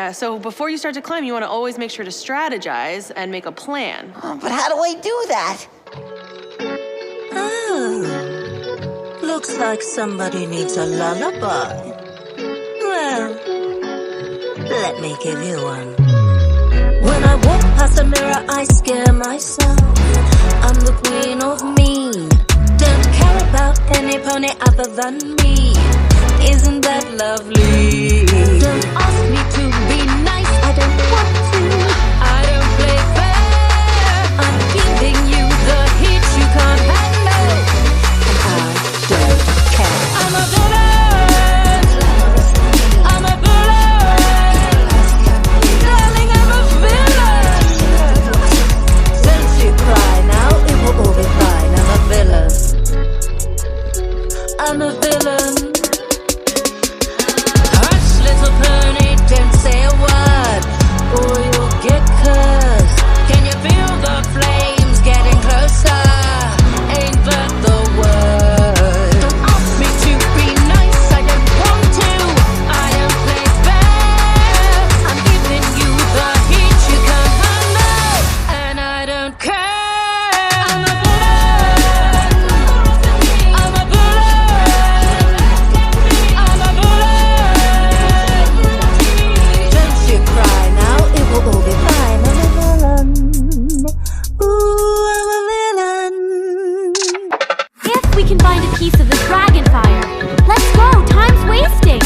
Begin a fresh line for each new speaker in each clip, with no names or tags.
Yeah, so before you start to climb, you want to always make sure to strategize and make a plan.
But how do I do that?
Oh, looks like somebody needs a lullaby. Well, let me give you one. When I walk past a mirror, I scare myself. I'm the queen of mean. Don't care about any pony other than me. Isn't that lovely? Don't ask me to be nice, I don't want to. I don't play fair. I'm giving you the hit you can't handle. And I don't care. I'm a villain. I'm a villain. Darling, I'm a villain. Don't you cry now, it will all be fine. I'm a villain. I'm a villain. Hush, little pony, don't say a word, or you'll get cursed. Can you feel the flames getting closer? Ain't that the word? Don't ask me to be nice, I don't want to. I don't play fair. I'm giving you the heat you can't handle, and I don't care. I'm a villain. I'm a villain. I'm a villain. Don't you cry now, it will all be fine. I'm a villain. Ooh, I'm a villain.
If we can find a piece of the dragon fire. Let's go, time's wasting.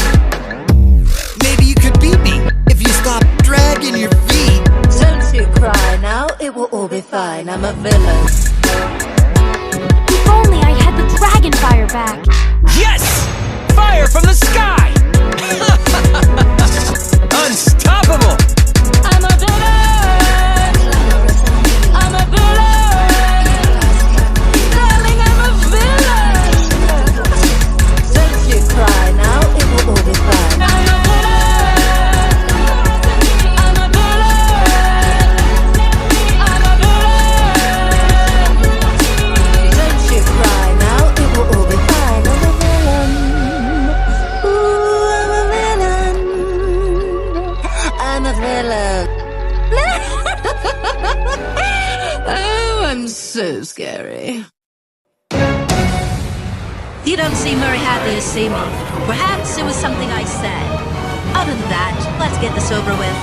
Maybe you could beat me if you stop dragging your feet.
Don't you cry now, it will all be fine. I'm a villain.
If only I had the dragon fire back.
Yes! Fire from the sky! Unstoppable!
I'm a villain. I'm a villain. Darling, I'm a villain. Don't you cry now, it will all be fine. I'm a villain. I'm a villain. I'm a villain. Don't you cry now, it will all be fine. I'm a villain. Ooh, I'm a villain. I'm a villain. Oh, I'm so scary. You don't seem very happy to see me. Perhaps it was something I said. Other than that, let's get this over with.